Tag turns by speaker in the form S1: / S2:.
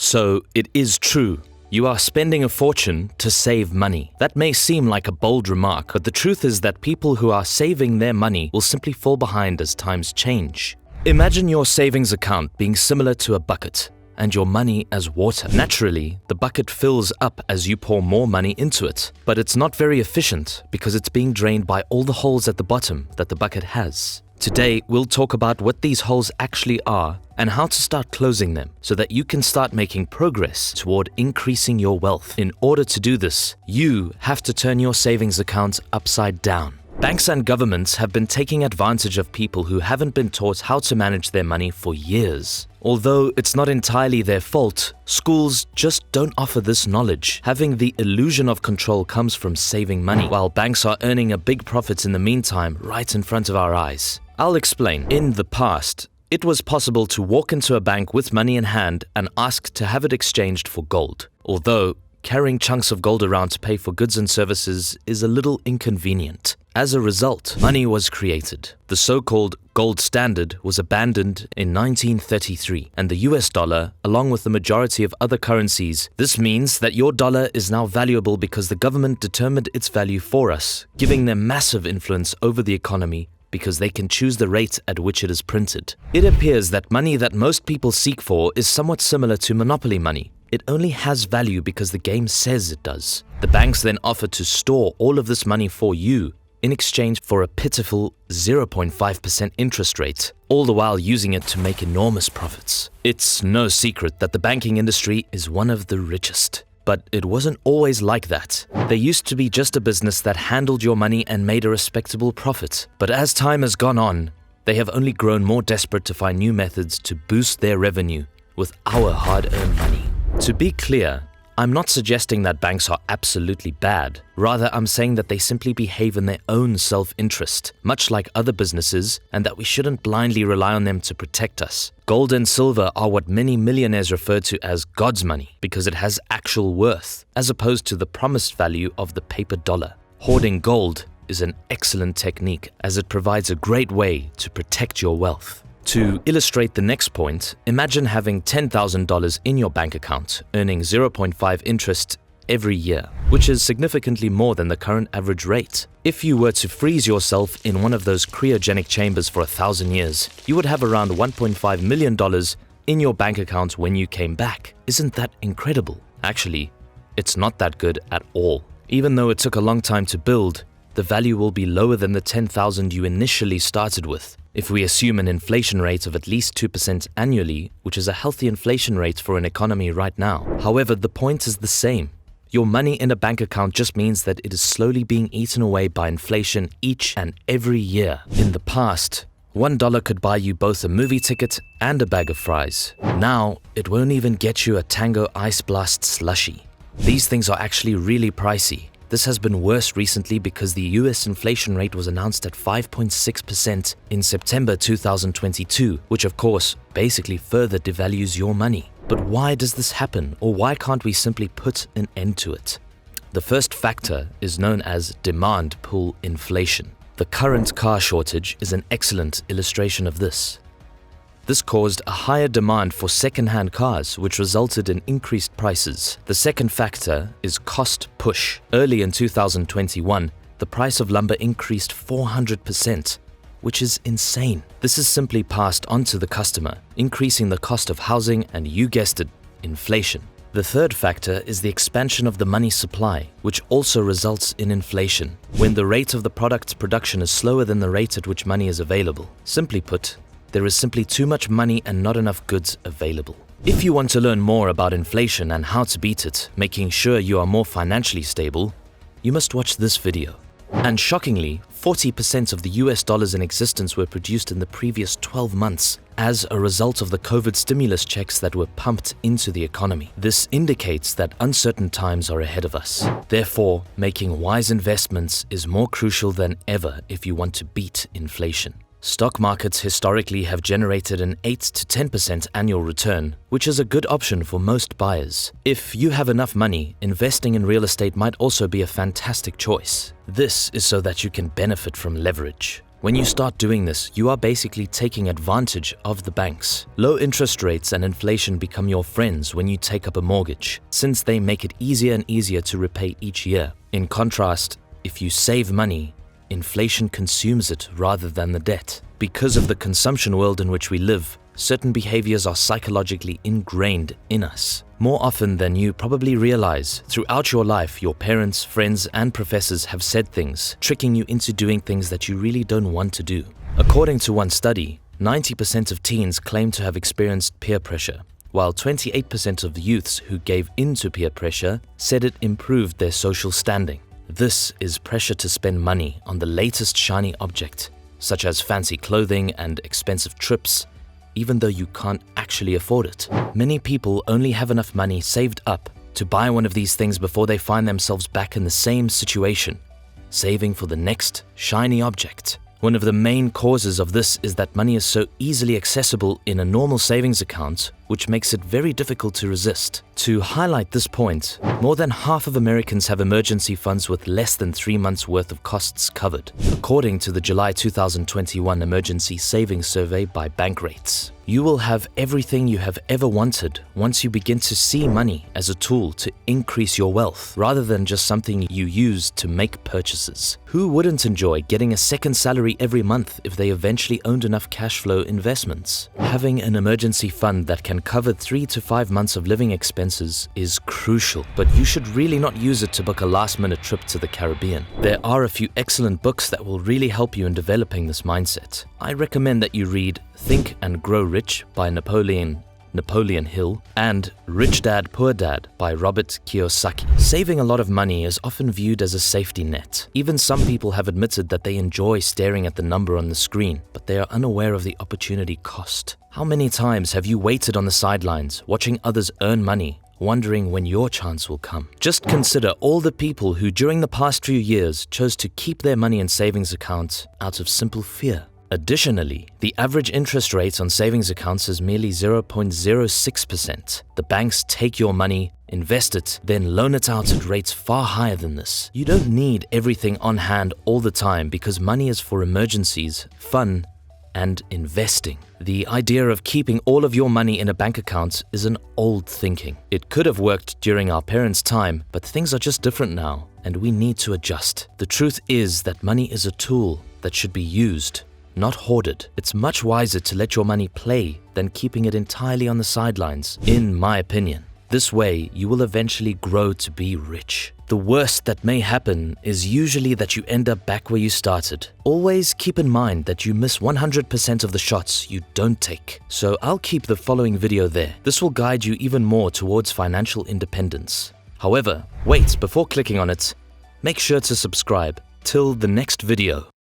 S1: So it is true. You are spending a fortune to save money. That may seem like a bold remark, but the truth is that people who are saving their money will simply fall behind as times change. Imagine your savings account being similar to a bucket and your money as water. Naturally, the bucket fills up as you pour more money into it, but it's not very efficient because it's being drained by all the holes at the bottom that the bucket has. Today, we'll talk about what these holes actually are and how to start closing them so that you can start making progress toward increasing your wealth. In order to do this, you have to turn your savings account upside down. Banks and governments have been taking advantage of people who haven't been taught how to manage their money for years. Although it's not entirely their fault, schools just don't offer this knowledge. Having the illusion of control comes from saving money, while banks are earning a big profit in the meantime right in front of our eyes. I'll explain. In the past, it was possible to walk into a bank with money in hand and ask to have it exchanged for gold. Although, carrying chunks of gold around to pay for goods and services is a little inconvenient. As a result, money was created. The so-called gold standard was abandoned in 1933, and the US dollar, along with the majority of other currencies, this means that your dollar is now valuable because the government determined its value for us, giving them massive influence over the economy because they can choose the rate at which it is printed. It appears that money that most people seek for is somewhat similar to monopoly money. It only has value because the game says it does. The banks then offer to store all of this money for you in exchange for a pitiful 0.5% interest rate, all the while using it to make enormous profits. It's no secret that the banking industry is one of the richest. But it wasn't always like that. They used to be just a business that handled your money and made a respectable profit. But as time has gone on, they have only grown more desperate to find new methods to boost their revenue with our hard-earned money. To be clear, I'm not suggesting that banks are absolutely bad. Rather, I'm saying that they simply behave in their own self-interest, much like other businesses, and that we shouldn't blindly rely on them to protect us. Gold and silver are what many millionaires refer to as God's money because it has actual worth, as opposed to the promised value of the paper dollar. Hoarding gold is an excellent technique as it provides a great way to protect your wealth. To illustrate the next point, imagine having $10,000 in your bank account, earning 0.5 interest every year, which is significantly more than the current average rate. If you were to freeze yourself in one of those cryogenic chambers for 1,000 years, you would have around $1.5 million in your bank account when you came back. Isn't that incredible? Actually, it's not that good at all. Even though it took a long time to build, the value will be lower than the 10,000 you initially started with. If we assume an inflation rate of at least 2% annually, which is a healthy inflation rate for an economy right now. However, the point is the same. Your money in a bank account just means that it is slowly being eaten away by inflation each and every year. In the past, $1 could buy you both a movie ticket and a bag of fries. Now, it won't even get you a Tango Ice Blast slushie. These things are actually really pricey. This has been worse recently because the US inflation rate was announced at 5.6% in September 2022, which of course basically further devalues your money. But why does this happen, or why can't we simply put an end to it? The first factor is known as demand pull inflation. The current car shortage is an excellent illustration of this. This caused a higher demand for second-hand cars, which resulted in increased prices. The second factor is cost push. Early in 2021, the price of lumber increased 400%, which is insane. This is simply passed on to the customer, increasing the cost of housing and, you guessed it, inflation. The third factor is the expansion of the money supply, which also results in inflation, when the rate of the product's production is slower than the rate at which money is available. Simply put, there is simply too much money and not enough goods available. If you want to learn more about inflation and how to beat it, making sure you are more financially stable, you must watch this video. And shockingly, 40% of the US dollars in existence were produced in the previous 12 months as a result of the COVID stimulus checks that were pumped into the economy. This indicates that uncertain times are ahead of us. Therefore, making wise investments is more crucial than ever if you want to beat inflation. Stock markets historically have generated an 8 to 10% annual return, which is a good option for most buyers. If you have enough money, investing in real estate might also be a fantastic choice. This is so that you can benefit from leverage. When you start doing this, you are basically taking advantage of the banks. Low interest rates and inflation become your friends when you take up a mortgage, since they make it easier and easier to repay each year. In contrast, if you save money, inflation consumes it rather than the debt. Because of the consumption world in which we live, certain behaviors are psychologically ingrained in us. More often than you probably realize, throughout your life, your parents, friends, and professors have said things, tricking you into doing things that you really don't want to do. According to one study, 90% of teens claim to have experienced peer pressure, while 28% of youths who gave in to peer pressure said it improved their social standing. This is pressure to spend money on the latest shiny object, such as fancy clothing and expensive trips, even though you can't actually afford it. Many people only have enough money saved up to buy one of these things before they find themselves back in the same situation, saving for the next shiny object. One of the main causes of this is that money is so easily accessible in a normal savings account, which makes it very difficult to resist. To highlight this point, more than half of Americans have emergency funds with less than 3 months' worth of costs covered, according to the July 2021 Emergency Savings Survey by Bankrates. You will have everything you have ever wanted once you begin to see money as a tool to increase your wealth, rather than just something you use to make purchases. Who wouldn't enjoy getting a second salary every month if they eventually owned enough cash flow investments? Having an emergency fund that can cover 3 to 5 months of living expenses is crucial, but you should really not use it to book a last-minute trip to the Caribbean. There are a few excellent books that will really help you in developing this mindset. I recommend that you read Think and Grow Rich by Napoleon Hill and Rich Dad, Poor Dad by Robert Kiyosaki. Saving a lot of money is often viewed as a safety net. Even some people have admitted that they enjoy staring at the number on the screen, but they are unaware of the opportunity cost. How many times have you waited on the sidelines, watching others earn money, wondering when your chance will come? Just consider all the people who during the past few years chose to keep their money in savings accounts out of simple fear. Additionally, the average interest rate on savings accounts is merely 0.06%. The banks take your money, invest it, then loan it out at rates far higher than this. You don't need everything on hand all the time because money is for emergencies, fun, and investing. The idea of keeping all of your money in a bank account is an old thinking. It could have worked during our parents' time, but things are just different now, and we need to adjust. The truth is that money is a tool that should be used, not hoarded. It's much wiser to let your money play than keeping it entirely on the sidelines, in my opinion. This way, you will eventually grow to be rich. The worst that may happen is usually that you end up back where you started. Always keep in mind that you miss 100% of the shots you don't take. So I'll keep the following video there. This will guide you even more towards financial independence. However, wait, before clicking on it, make sure to subscribe. Till the next video.